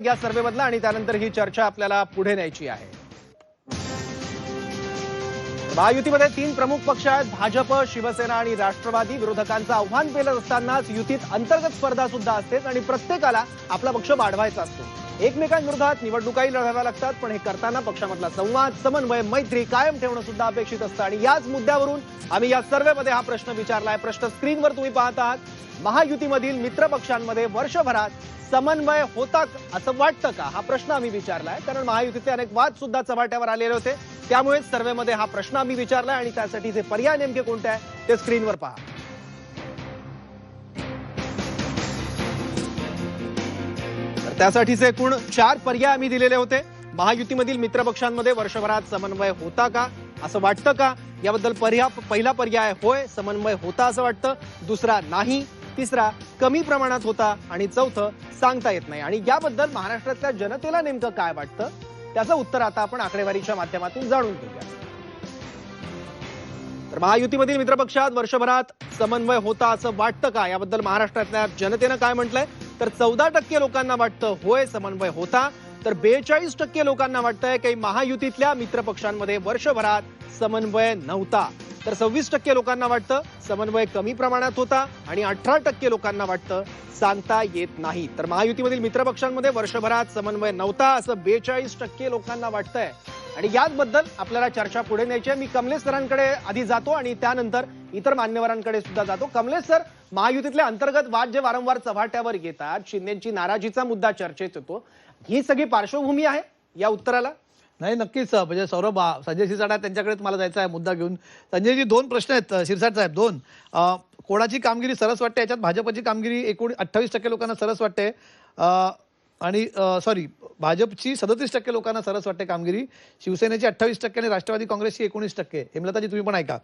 या सर्वेमधला आणि त्यानंतर ही चर्चा आपल्याला पुढे न्यायची आहे। महायुतीमध्ये 3 प्रमुख पक्ष आहेत, भाजप, शिवसेना आणि राष्ट्रवादी। विरोधकांचं आव्हान पेलत असतानाच युतीत अंतर्गत स्पर्धा सुद्धा असते आणि प्रत्येकाला आपला पक्ष वाढवायचा असतो। एकमेकांविरोधात निवडणुकाही लढवाव्या लागतात, पण हे करताना पक्षामधला संवाद, समन्वय, मैत्री कायम ठेवणं सुद्धा अपेक्षित असतं आणि याच मुद्द्यावरून आम्ही या सर्वेमध्ये हा प्रश्न विचारलाय। प्रश्न स्क्रीनवर तुम्ही पाहत आहात। महायुतीमधील मित्र पक्षांमध्ये वर्षभरात समन्वय होता असं वाटतं का, हा प्रश्न आम्ही विचारलाय। कारण महायुतीचे अनेक वाद सुद्धा चव्हाट्यावर आलेले होते, त्यामुळे सर्वेमध्ये हा प्रश्न आम्ही विचारलाय आणि त्यासाठीचे पर्याय नेमके कोणते आहे ते स्क्रीनवर पहा। तर त्यासाठीचे एकूण 4 पर्याय आम्ही दिलेले होते। महायुतीमधील मित्रपक्षांमध्ये वर्षभरात समन्वय होता का असं वाटतं का, याबद्दल पहिला पर्याय होय, समन्वय होता असं वाटतं। दुसरा नाही, तिसरा कमी प्रमाणात होता आणि चौथं सांगता येत नाही। आणि याबद्दल महाराष्ट्रातल्या जनतेला नेमकं काय वाटतं त्याचं उत्तर आता आपण आकडेवारीच्या माध्यमातून जाणून घेऊया। तर महायुतीमधील मित्रपक्षात वर्षभरात समन्वय होता असं वाटतं का, याबद्दल महाराष्ट्रातल्या जनतेनं काय म्हटलंय, तर 14% लोकांना वाटतं होय समन्वय होता, तर 42% लोकांना वाटतंय की महायुतीतल्या मित्रपक्षांमध्ये वर्षभरात समन्वय नव्हता, तर 26% लोकांना वाटतं समन्वय कमी प्रमाणात होता आणि 18% लोकांना वाटतं सांगता येत नाही। तर महायुतीमधील मित्रपक्षांमध्ये वर्षभरात समन्वय नव्हता असं 42% लोकांना वाटतंय आणि याबद्दल आपल्याला चर्चा पुढे न्यायची आहे। मी कमलेश सरांकडे आधी जातो आणि त्यानंतर इतर मान्यवरांकडे सुद्धा जातो। कमलेश सर, महायुतीतले अंतर्गत वाद जे वारंवार चव्हाट्यावर येतात, शिंदेची नाराजीचा मुद्दा चर्चेत येतो, ही सगळी पार्श्वभूमी आहे या उत्तराला? नाही, नक्कीच म्हणजे सौरभ, संजय शिरसाट त्यांच्याकडेच मला जायचं आहे मुद्दा घेऊन। संजयजी, 2 प्रश्न आहेत शिरसाट साहेब, 2। कोणाची कामगिरी सरस वाटते याच्यात? भाजपची कामगिरी एकूण 28% लोकांना सरस वाटते आणि सॉरी, भाजपची 37% लोकांना सरस वाटते कामगिरी, शिवसेनेची 28% आणि राष्ट्रवादी काँग्रेसची 19%। हेमलताजी, तुम्ही पण ऐका।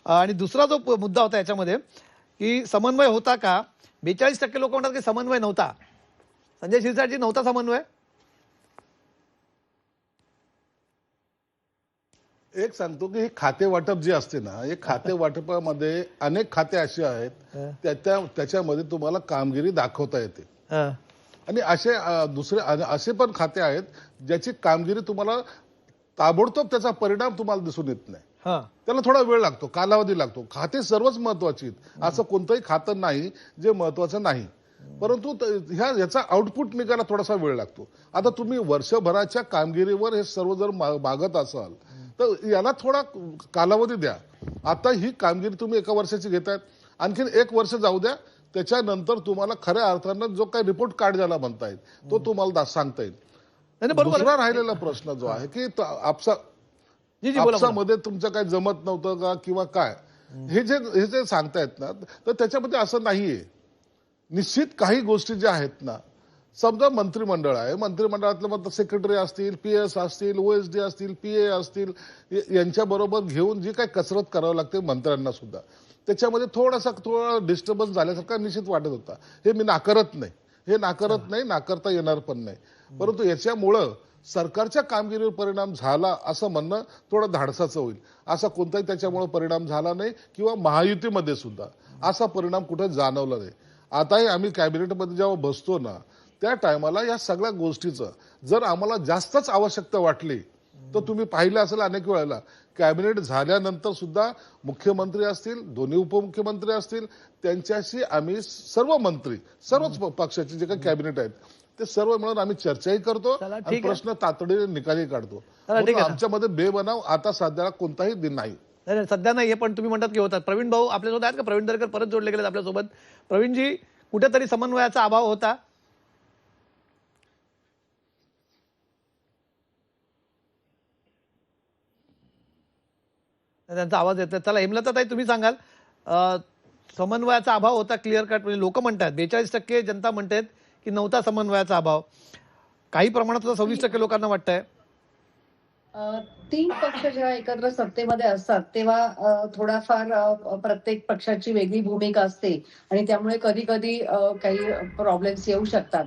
आणि दुसरा जो मुद्दा होता याच्यामध्ये की समन्वय होता का, 42% लोक म्हणतात की समन्वय नव्हता। संजय शिरसाटजी, नव्हता समन्वय? एक सांगतो की हे खाते वाटप जे असते ना, हे खाते वाटपामध्ये अनेक खाते असे आहेत त्याच्यामध्ये तुम्हाला कामगिरी दाखवता येते आणि दुसरे असे पण खाते आहेत ज्याची कामगिरी तुम्हाला ताबडतोब त्याचा परिणाम तुम्हाला दिसून येत नाही, त्याला थोडा वेळ लागतो, कालावधी लागतो। खाते सर्वच महत्वाची आहेत, असं कोणतंही खातं नाही जे महत्वाचं नाही, परंतु याचा आउटपुट निघायला थोडासा वेळ लागतो। आता तुम्ही वर्षभराच्या कामगिरीवर हे सर्व जर मागत असाल तर याला थोडा कालावधी द्या। आता ही कामगिरी तुम्ही 1 वर्षाची घेतायत, आणखीन 1 वर्ष जाऊ द्या, त्याच्यानंतर तुम्हाला खऱ्या अर्थानं जो काही रिपोर्ट कार्ड ज्याला म्हणता येईल तो तुम्हाला सांगता येईल। दुसरा राहिलेला प्रश्न जो आहे की आपसामध्ये तुमचं काय जमत नव्हतं का किंवा काय, हे जे सांगतायत ना, तर त्याच्यामध्ये असं नाहीये। निश्चित काही गोष्टी ज्या आहेत ना, समजा मंत्रिमंडळ आहे, मंत्रिमंडळातले मग सेक्रेटरी असतील, PS असतील, OSD असतील, PA असतील, यांच्याबरोबर घेऊन जी काही कसरत करावी लागते मंत्र्यांना सुद्धा, त्याच्यामध्ये थोडा डिस्टर्बन्स झाल्यासारखा निश्चित वाटत होता। हे मी नाकारत नाही, नाकारता येणार पण नाही, परंतु याच्यामुळं सरकारच्या कामगिरीवर परिणाम झाला असं म्हणणं थोडं धाडसाचं होईल। असा कोणताही त्याच्यामुळे परिणाम झाला नाही किंवा महायुतीमध्ये सुद्धा असा परिणाम कुठे जाणवला नाही। आताही आम्ही कॅबिनेटमध्ये जेव्हा बसतो ना, त्या टायमाला या सगळ्या गोष्टीचं जर आम्हाला जास्तच आवश्यकता वाटली तर तुम्ही पाहिलं असेल अनेक वेळेला कॅबिनेट झाल्यानंतर सुद्धा मुख्यमंत्री असतील, दोन्ही उपमुख्यमंत्री असतील, त्यांच्याशी आम्ही सर्व मंत्री, सर्वच पक्षाचे जे काही कॅबिनेट आहेत ते सर्व मिळून आम्ही चर्चाही करतो आणि प्रश्न तातडीने निकाली काढतो। आमच्यामध्ये बेबनाव आता सध्याला कोणताही दिन नाही। सध्या नाहीये, पण तुम्ही म्हणतात की होतात। प्रवीण भाऊ आपल्यासोबत आहेत का? प्रवीण दरेकर परत जोडले गेलेत आपल्यासोबत। प्रवीणजी, कुठेतरी समन्वयाचा अभाव होता? त्यांचा आवाज येतोय। चला, हेमलताताई, तुम्ही सांगाल, समन्वयाचा अभाव होता क्लिअर कट, म्हणजे लोक म्हणतात, 42% जनता म्हणतात की नव्हता समन्वयाचा अभाव, काही प्रमाणात 26% लोकांना वाटतंय। 3 पक्ष जेव्हा एकत्र सत्तेमध्ये असतात तेव्हा थोडाफार प्रत्येक पक्षाची वेगळी भूमिका असते आणि त्यामुळे कधी-कधी काही प्रॉब्लेम्स येऊ शकतात।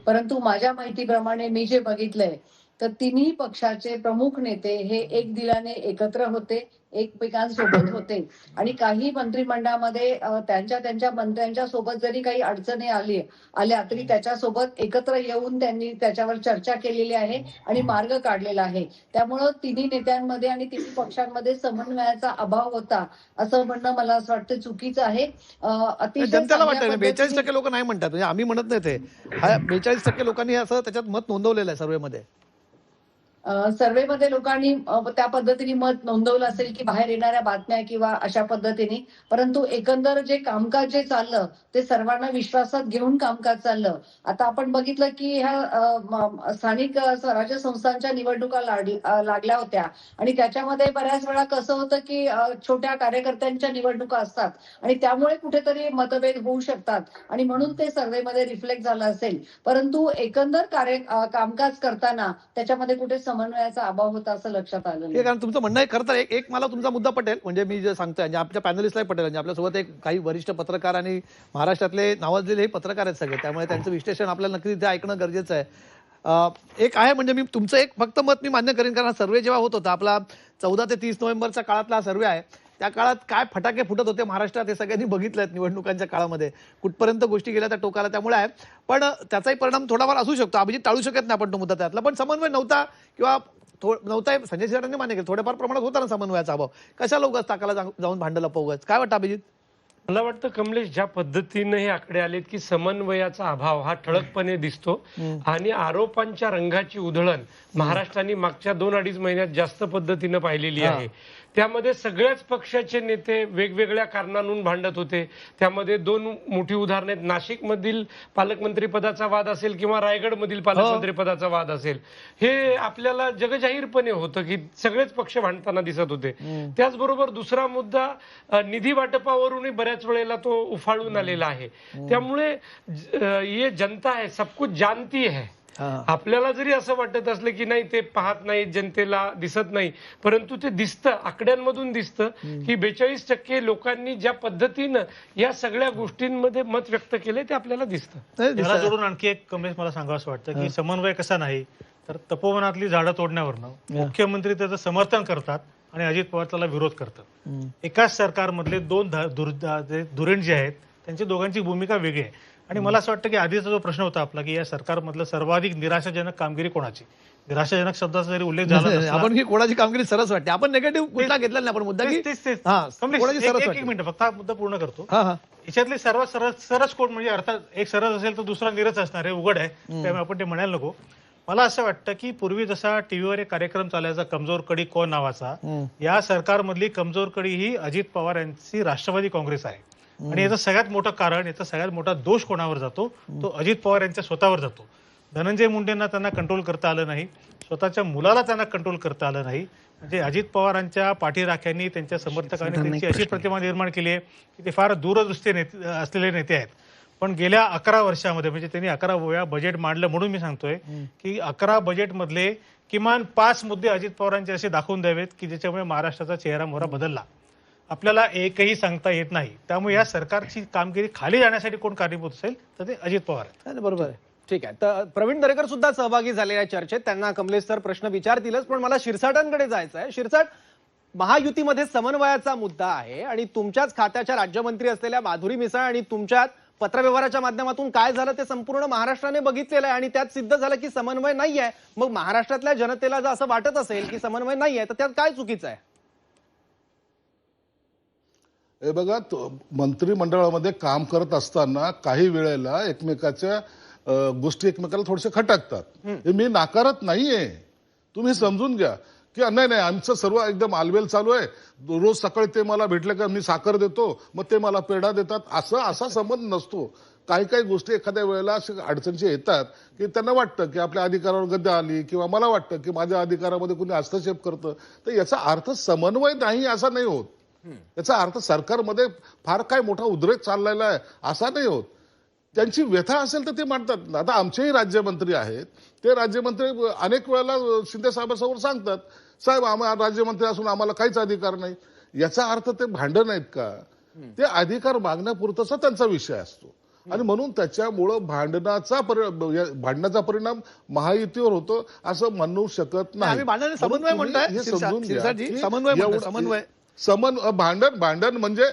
परंतु माझ्या माहितीप्रमाणे मी जे बघितलंय तर तिन्ही पक्षाचे प्रमुख नेते हे एक दिलाने एकत्र होते, एकमेकांसोबत होते आणि काही मंत्रिमंडळामध्ये त्यांच्या मंत्र्यांच्या सोबत जरी काही अडचणी आल्या तरी त्याच्यासोबत एकत्र येऊन त्यांनी त्याच्यावर चर्चा केलेली आहे आणि मार्ग काढलेला आहे. त्यामुळं तिन्ही नेत्यांमध्ये आणि तिन्ही पक्षांमध्ये समन्वयाचा अभाव होता असं म्हणणं मला असं वाटतं चुकीचं आहे. अतिशय जनतेला चांगल्या वाटतं 42% पद्धतीने लोक नाही म्हणतात, म्हणजे आम्ही म्हणत नाही ते. 42% लोकांनी असं त्याच्यात मत नोंदवलेलं आहे सर्वेमध्ये. सर्वेमध्ये लोकांनी त्या पद्धतीने मत नोंदवलं असेल की बाहेर येणाऱ्या बातम्या किंवा अशा पद्धतीने, परंतु एकंदर जे कामकाज जे चाललं ते सर्वांना विश्वासात घेऊन कामकाज चाललं. आता आपण बघितलं की ह्या स्थानिक स्वराज्य संस्थांच्या निवडणुका लागल्या होत्या आणि त्याच्यामध्ये बऱ्याच वेळा कसं होतं की छोट्या कार्यकर्त्यांच्या निवडणुका असतात आणि त्यामुळे कुठेतरी मतभेद होऊ शकतात आणि म्हणून ते सर्वेमध्ये रिफ्लेक्ट झालं असेल. परंतु एकंदर कामकाज करताना त्याच्यामध्ये कुठे समन्वयाचा अभाव होता असं लक्षात आलं हे नाही. कारण तुमचं म्हणणं आहे. खरं तर एक मला तुमचा मुद्दा पटेल, म्हणजे मी जे सांगतोय म्हणजे आपल्या पॅनलिस्टलाही पटेल. म्हणजे आपल्यासोबत एक काही वरिष्ठ पत्रकार आणि महाराष्ट्रातले नावाजलेले पत्रकार आहेत सगळे, त्यामुळे त्यांचं विश्लेषण आपल्याला नक्की इथे ऐकणं गरजेचं आहे. एक आहे म्हणजे मी तुमचं एक फक्त मत मी मान्य करेन, कारण सर्वे जेव्हा होत होता आपला 14 ते 30 नोव्हेंबरच्या काळातला हा सर्वे आहे, त्या काळात काय फटाके फुटत होते महाराष्ट्रात हे सगळ्यांनी बघितलं आहेत निवडणुकांच्या काळामध्ये, कुठपर्यंत गोष्टी गेल्या त्या टोकाला. त्यामुळे आहे, पण त्याचाही परिणाम थोडाफार असू शकतो. अभिजित टाळू शकत नाही आपण तो मुद्दा त्यातला, पण समन्वय नव्हता किंवा नव्हता संजय शिरसाटांनी मान्य केलं, थोड्याफार प्रमाणात होता ना समन्वयाचा अभाव. कशाला उगाच टाकाला जाऊन भांडलं पवगच, काय वाटतं अभिजित? मला वाटतं कमलेश, ज्या पद्धतीने हे आकडे आलेत की समन्वयाचा अभाव हा ठळकपणे दिसतो आणि आरोपांच्या रंगाची उधळण महाराष्ट्राने मागच्या 2-2.5 महिन्यात जास्त पद्धतीनं पाहिलेली आहे. त्यामध्ये सगळ्याच पक्षाचे नेते वेगवेगळ्या कारणांहून भांडत होते. त्यामध्ये 2 मोठी उदाहरणं आहेत. नाशिकमधील पालकमंत्री पदाचा वाद असेल किंवा रायगडमधील पालकमंत्री पदाचा वाद असेल, हे आपल्याला जगजाहीरपणे होतं की सगळेच पक्ष भांडताना दिसत होते. त्याचबरोबर दुसरा मुद्दा निधी वाटपावरूनही बऱ्याच वेळेला तो उफाळून आलेला आहे. त्यामुळे ये जनता है सब कुछ जानती है. आपल्याला जरी असं वाटत असलं की नाही ते पाहत नाही, जनतेला दिसत नाही, परंतु ते दिसतं, आकड्यांमधून दिसतं की 42% लोकांनी ज्या पद्धतीनं या सगळ्या गोष्टींमध्ये मत व्यक्त केले ते आपल्याला दिसतं. त्याला जोडून आणखी एक कमेंट मला सांगावं असं वाटतं की समन्वय कसा नाही तर तपोवनातली झाडं तोडण्यावरनं मुख्यमंत्री त्याचं समर्थन करतात आणि अजित पवार त्याला विरोध करतात. एकाच सरकारमधले 2 धुरीण जे आहेत त्यांची दोघांची भूमिका वेगळी आहे. आणि मला असं वाटतं की आधीचा जो प्रश्न होता आपला की या सरकारमधलं सर्वाधिक निराशाजनक कामगिरी कोणाची, निराशाजनक शब्दाचा जरी उल्लेख झाला नसला, आपण की कोणाची कामगिरी सरस वाटते, आपण निगेटिव्ह कुठला घेतला नाही आपण मुद्दा की कोणाची सरस एक वाटते. मिनिट फक्त हा मुद्दा पूर्ण करतो. हा हा याच्यातले सर्वात सरस कोण, म्हणजे अर्थात एक सरस असेल तर दुसरा नीरस असणार आहे, उघड आहे, त्यामुळे आपण ते म्हणायला नको. मला असं वाटतं की पूर्वी जसा टीव्हीवर एक कार्यक्रम चालायचा कमजोर कडी कोण नावाचा, या सरकारमधली कमजोर कडी ही अजित पवार यांची राष्ट्रवादी काँग्रेस आहे. आणि याचं सगळ्यात मोठं कारण, याचा सगळ्यात मोठा दोष कोणावर जातो, तो अजित पवार यांच्या स्वतःवर जातो. धनंजय मुंडेंना त्यांना कंट्रोल करता आलं नाही, स्वतःच्या मुलाला त्यांना कंट्रोल करता आलं नाही. म्हणजे अजित पवारांच्या पाठीराख्यांनी, त्यांच्या समर्थकांनी त्यांची अशी प्रतिमा निर्माण केली आहे की ते फार दूरदृष्टी असलेले नेते आहेत. पण गेल्या 11 वर्षामध्ये म्हणजे त्यांनी 11 वेळा बजेट मांडलं, म्हणून मी सांगतोय की 11 बजेटमधले किमान 5 मुद्दे अजित पवारांचे असे दाखवून द्यावेत की ज्याच्यामुळे महाराष्ट्राचा चेहरा मोहरा बदलला. आपल्याला एकही सांगता येत नाही. त्यामुळे या सरकारची कामगिरी खाली जाण्यासाठी कोण कारणीभूत असेल तर ते अजित पवार आहेत. बरोबर आहे. ठीक आहे. तर प्रवीण दरेकर सुद्धा सहभागी झाले या चर्चेत. त्यांना कमलेश सर प्रश्न विचारतीलच, पण मला शिरसाटांकडे जायचं आहे. शिरसाट, महायुतीमध्ये समन्वयाचा मुद्दा आहे आणि तुमच्याच खात्याच्या राज्यमंत्री असलेल्या माधुरी मिसाळ आणि तुमच्यात पत्रव्यवहाराच्या माध्यमातून काय झालं ते संपूर्ण महाराष्ट्राने बघितलेलं आहे आणि त्यात सिद्ध झालं की समन्वय नाहीये. मग महाराष्ट्रातल्या जनतेला जर असं वाटत असेल की समन्वय नाहीये तर त्यात काय चुकीचं आहे? हे बघा, मंत्रिमंडळामध्ये काम करत असताना काही वेळेला एकमेकाच्या गोष्टी एकमेकाला थोडेसे खटकतात. हे मी नाकारत नाहीये, तुम्ही समजून घ्या की नाही आमचं सर्व एकदम आलवेल चालू आहे. रोज सकाळी ते मला भेटले का मी साखर देतो, मग ते मला पेढा देतात, असा संबंध नसतो. काही गोष्टी एखाद्या वेळेला अशा अडचणीचे येतात की त्यांना वाटतं की आपल्या अधिकारावर गद्दा आली किंवा मला वाटतं की माझ्या अधिकारामध्ये कुणी हस्तक्षेप करतं, तर याचा अर्थ समन्वय नाही असा नाही होत. याचा अर्थ सरकारमध्ये फार काय मोठा उद्रेक चाललेला आहे असा नाही होत. त्यांची व्यथा असेल तर ते मांडतात. आता आमचेही राज्यमंत्री आहेत, ते राज्यमंत्री अनेक वेळेला शिंदे साहेबांसमोर सांगतात, साहेब आम्हाला राज्यमंत्री असून आम्हाला काहीच अधिकार नाही. याचा अर्थ ते भांडण आहेत का? ते अधिकार मागण्यापुरताचा त्यांचा विषय असतो. आणि म्हणून त्याच्यामुळं भांडणाचा परिणाम महायुतीवर होतो असं म्हणू शकत नाही. आम्ही भांडण म्हणून समन्वय तुम्ही म्हणताय हे समजून घ्या शिरसाटजी, की समन्वय म्हणताय, एवढं- समन्वय. भांडण भांडण म्हणजे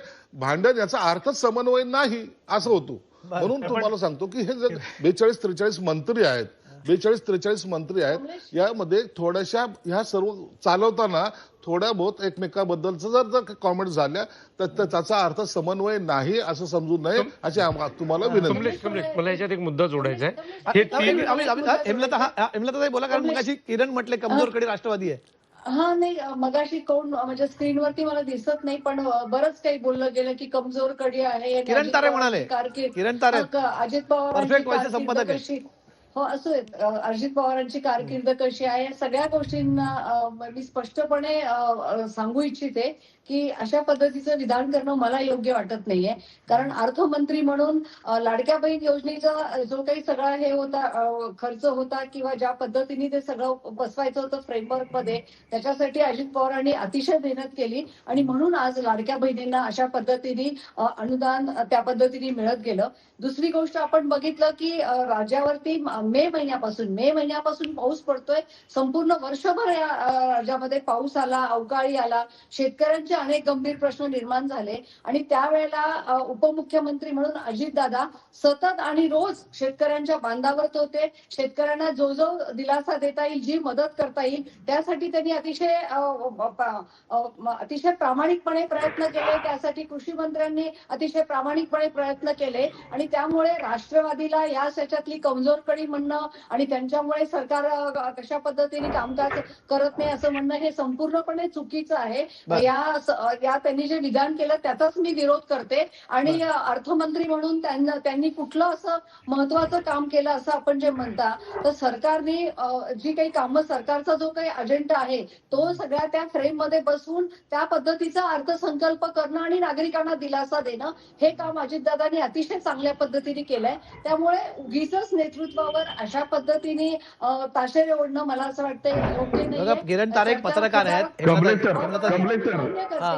याचा अर्थच समन्वय नाही असं होतो. म्हणून तुम्हाला सांगतो की हे जे 42-43 मंत्री आहेत, 42-43 मंत्री आहेत, यामध्ये थोड्याशा ह्या सर्व चालवताना थोड्या बहुत एकमेकाबद्दलचं जर कॉमेंट झाल्या तर त्याचा अर्थ समन्वय नाही असं समजू नये अशी तुम्हाला विनंती. कमलेश, मला याच्यात एक मुद्दा जोडायचा आहे. हे तीन हेमलताताई बोला, कारण मगाशी किरण म्हटले कमजोरकडे राष्ट्रवादी आहे. हा नाही, मगाशी कोण म्हणजे स्क्रीनवरती मला दिसत नाही, पण बरंच काही बोललं गेलं की कमजोर कडी आहे आणि किरण अजित तारे पवारांची म्हणाले. कारकीर्द- किरण तारे अजित पवारांची Perfect व्हायचे कारकीर्द संपादक आहे. कशी, हो असो, अजित पवारांची कारकीर्द कशी आहे या सगळ्या गोष्टींना मी स्पष्टपणे सांगू इच्छिते की अशा पद्धतीचं विधान करणं मला योग्य वाटत नाहीये. कारण अर्थमंत्री म्हणून लाडक्या बहीण योजनेचा जो काही सगळा हे होता, खर्च होता किंवा ज्या पद्धतीने ते सगळं बसवायचं होतं फ्रेमवर्क मध्ये, त्याच्यासाठी अजित पवारांनी अतिशय मेहनत केली आणि म्हणून आज लाडक्या बहिणींना अशा पद्धतीने अनुदान त्या पद्धतीने मिळत गेलं. दुसरी गोष्ट आपण बघितलं की राज्यावरती मे महिन्यापासून पाऊस पडतोय. संपूर्ण वर्षभर या राज्यामध्ये पाऊस आला, अवकाळी आला, शेतकऱ्यांचे अनेक गंभीर प्रश्न निर्माण झाले आणि त्यावेळेला उपमुख्यमंत्री म्हणून अजितदादा सतत आणि रोज शेतकऱ्यांच्या बांधावर होते. शेतकऱ्यांना जो जो दिलासा देता येईल, जी मदत करता येईल त्यासाठी त्यांनी अतिशय प्रामाणिकपणे प्रयत्न केले. त्यासाठी कृषी मंत्र्यांनी अतिशय प्रामाणिकपणे प्रयत्न केले आणि त्यामुळे राष्ट्रवादीला या याच्यातली कमजोर कडी म्हणणं आणि त्यांच्यामुळे सरकार कशा पद्धतीने कामकाज करत नाही असं म्हणणं हे संपूर्णपणे चुकीचं आहे. या त्यांनी जे विधान केलं त्याचाच मी विरोध करते आणि अर्थमंत्री म्हणून त्यांनी कुठलं असं महत्वाचं काम केलं असं आपण जे म्हणता, तर सरकारने जी काही कामं, सरकारचा जो काही अजेंडा आहे तो सगळ्या त्या फ्रेम मध्ये बसवून त्या पद्धतीचा अर्थसंकल्प करणं आणि नागरिकांना दिलासा देणं हे काम अजितदादांनी अतिशय चांगल्या पद्धतीने केलंय. त्यामुळे उगीच नेतृत्वावर अशा पद्धतीने ताशेरे ओढणं मला असं वाटतं योग्य नाही. किरण तारे एक पत्रकार आहेत. कमलेश सर,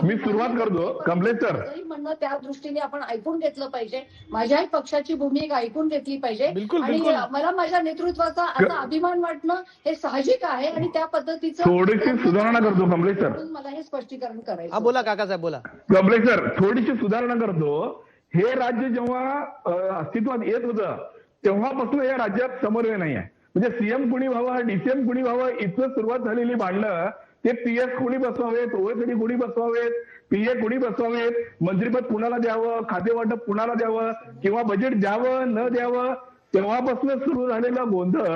मी सुरुवात करतो. कमलेश सर, म्हणणं त्या दृष्टीने आपण ऐकून घेतलं पाहिजे. माझ्याही पक्षाची भूमिका ऐकून घेतली पाहिजे आणि मला माझ्या नेतृत्वाचा असा अभिमान वाटणं हे साहजिक आहे आणि त्या पद्धतीचं थोडीशी सुधारणा करतो. कमलेश सर, मला हे स्पष्टीकरण करायचं. हा बोला काकासाहेब, बोला. कमलेश सर, थोडीशी सुधारणा करतो. हे राज्य जेव्हा अस्तित्वात येत होतं तेव्हापासून या राज्यात समन्वय नाही आहे. म्हणजे सीएम कुणी व्हावं, डीसीएम कुणी व्हावं इथं सुरुवात झालेली भांडणं, ते पीएस कुणी बसवावेत, ओएसडी कुणी बसवावेत, पीए कुणी बसवावेत, मंत्रिपद कुणाला द्यावं, खाते वाटप कुणाला द्यावं किंवा बजेट द्यावं न द्यावं, तेव्हापासून सुरू झालेला गोंधळ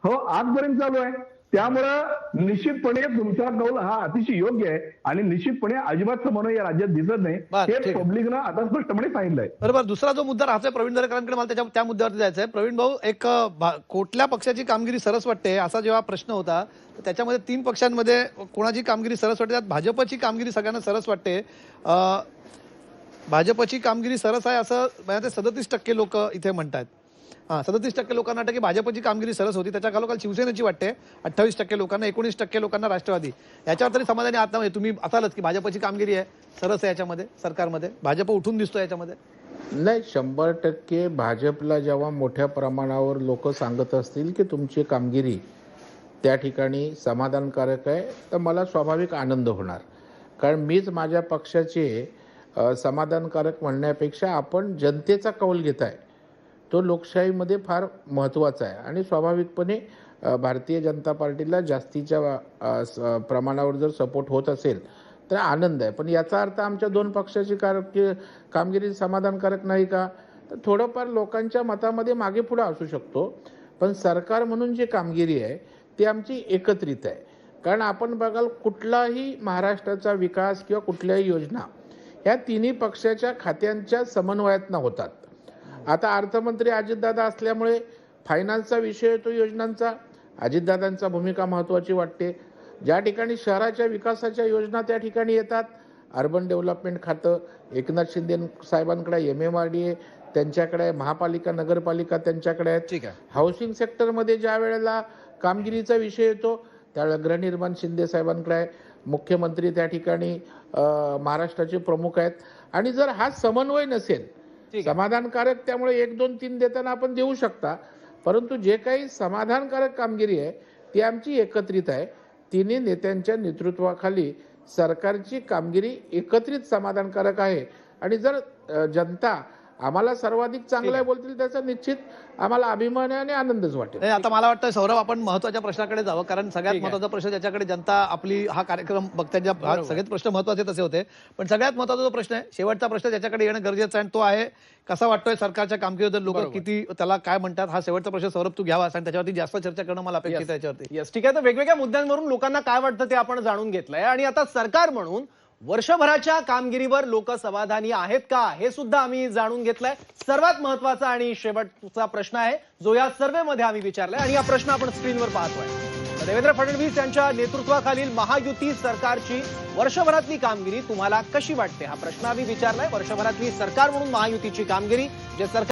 हो आजपर्यंत चालू आहे. त्यामुळं निश्चितपणे तुमचा कौल हा अतिशय योग्य आहे आणि निश्चितपणे अजिबात समन्वय या राज्यात दिसत नाही, हे पब्लिकनं आता स्पष्टपणे सांगितलंय. बरोबर. दुसरा जो मुद्दा राहतोय प्रवीण दरेकरांकडे, मला त्या मुद्द्यावरती जायचं आहे. प्रवीण भाऊ, एक कुठल्या पक्षाची कामगिरी सरस वाटते असा जेव्हा प्रश्न होता, त्याच्यामध्ये 3 पक्षांमध्ये कोणाची कामगिरी सरस वाटते? त्यात भाजपची कामगिरी सगळ्यांना सरस वाटते. भाजपची कामगिरी सरस आहे असं 37% लोक इथे म्हणतात. 37% लोकांना वाटतं की भाजपची कामगिरी सरस होती. त्याच्या खालोखाल शिवसेनेची वाटते 28% लोकांना, 19% लोकांना राष्ट्रवादी. याच्यावर तरी समाधानी आहात ना? तुम्ही असालच की भाजपची कामगिरी आहे, सरस आहे याच्यामध्ये, सरकारमध्ये भाजप उठून दिसतो याच्यामध्ये? नाही, 100% भाजपला जेव्हा मोठ्या प्रमाणावर लोक सांगत असतील की तुमची कामगिरी त्या ठिकाणी समाधानकारक आहे, तर मला स्वाभाविक आनंद होणार. कारण मीच माझ्या पक्षाचे समाधानकारक म्हणण्यापेक्षा आपण जनतेचा कौल घेत आहे, तो लोकशाहीमध्ये फार महत्त्वाचा आहे आणि स्वाभाविकपणे भारतीय जनता पार्टीला जास्तीच्या प्रमाणावर जर सपोर्ट होत असेल तर आनंद आहे. पण याचा अर्थ आमच्या 2 पक्षाची कामगिरी समाधानकारक नाही का? तर थोडंफार लोकांच्या मतामध्ये मागे पुढे असू शकतो, पण सरकार म्हणून जी कामगिरी आहे ती आमची एकत्रित आहे. कारण आपण बघाल कुठलाही महाराष्ट्राचा विकास किंवा कुठल्याही योजना ह्या तिन्ही पक्षाच्या खात्यांच्या समन्वयातनं होतात. आता अर्थमंत्री अजितदादा असल्यामुळे फायनान्सचा विषय येतो योजनांचा, अजितदादांचा भूमिका महत्त्वाची वाटते. ज्या ठिकाणी शहराच्या विकासाच्या योजना त्या ठिकाणी येतात, अर्बन डेव्हलपमेंट खातं एकनाथ शिंदे साहेबांकडे, MMRDA त्यांच्याकडे, महापालिका नगरपालिका त्यांच्याकडे आहेत. ठीक आहे. हाऊसिंग सेक्टरमध्ये ज्या वेळेला कामगिरीचा विषय येतो त्यावेळेला गृहनिर्माण शिंदे साहेबांकडे आहे. मुख्यमंत्री त्या ठिकाणी महाराष्ट्राचे प्रमुख आहेत आणि जर हा समन्वय नसेल आहे. समाधानकारक त्यामुळे 1, 2, 3 देताना आपण देऊ शकता, परंतु जे काही समाधानकारक कामगिरी आहे ती आमची एकत्रित आहे. तिन्ही नेत्यांच्या नेतृत्वाखाली सरकारची कामगिरी एकत्रित समाधानकारक आहे आणि जर जनता आम्हाला सर्वाधिक चांगलं बोलतील त्याचा निश्चित आम्हाला अभिमान आणि आनंदच वाटेल. नाही, आता मला वाटतं सौरभ आपण महत्वाच्या प्रश्नाकडे जावं, कारण सगळ्यात ठीक आहे. महत्वाचा प्रश्न ज्याच्याकडे जनता आपली हा कार्यक्रम बघत्यांच्या बरोबर. सगळेच प्रश्न महत्वाचे तसे होते, पण सगळ्यात महत्वाचा जो प्रश्न आहे, शेवटचा प्रश्न ज्याच्याकडे येणं गरजेचं आहे, तो आहे कसा वाटतोय सरकारच्या कामगिरीबद्दल लोक बरोबर. किती त्याला काय म्हणतात. हा शेवटचा प्रश्न सौरभ तू घ्यावा आणि त्याच्यावरती जास्त चर्चा करणं मला अपेक्षित आहे याच्यावरती. येस, ठीक आहे. तर वेगवेगळ्या मुद्द्यांवरून लोकांना काय वाटतं ते आपण जाणून घेतलंय आणि आता सरकार म्हणून वर्षभराच्या कामगिरीवर लोक समाधानी आहेत का हे सुद्धा आम्ही जाणून घेतलंय. सर्वात महत्वाचा आणि शेवटचा प्रश्न आहे जो या सर्व्हेमध्ये आम्ही विचारलाय आणि हा प्रश्न आपण स्क्रीनवर पाहतोय. देवेंद्र फडणवीस यांच्या नेतृत्वाखालील महायुती सरकारची वर्षभरातली कामगिरी तुम्हाला कशी वाटते हा प्रश्न आम्ही विचारलाय. वर्षभरातली सरकार म्हणून महायुतीची कामगिरी जे सरकार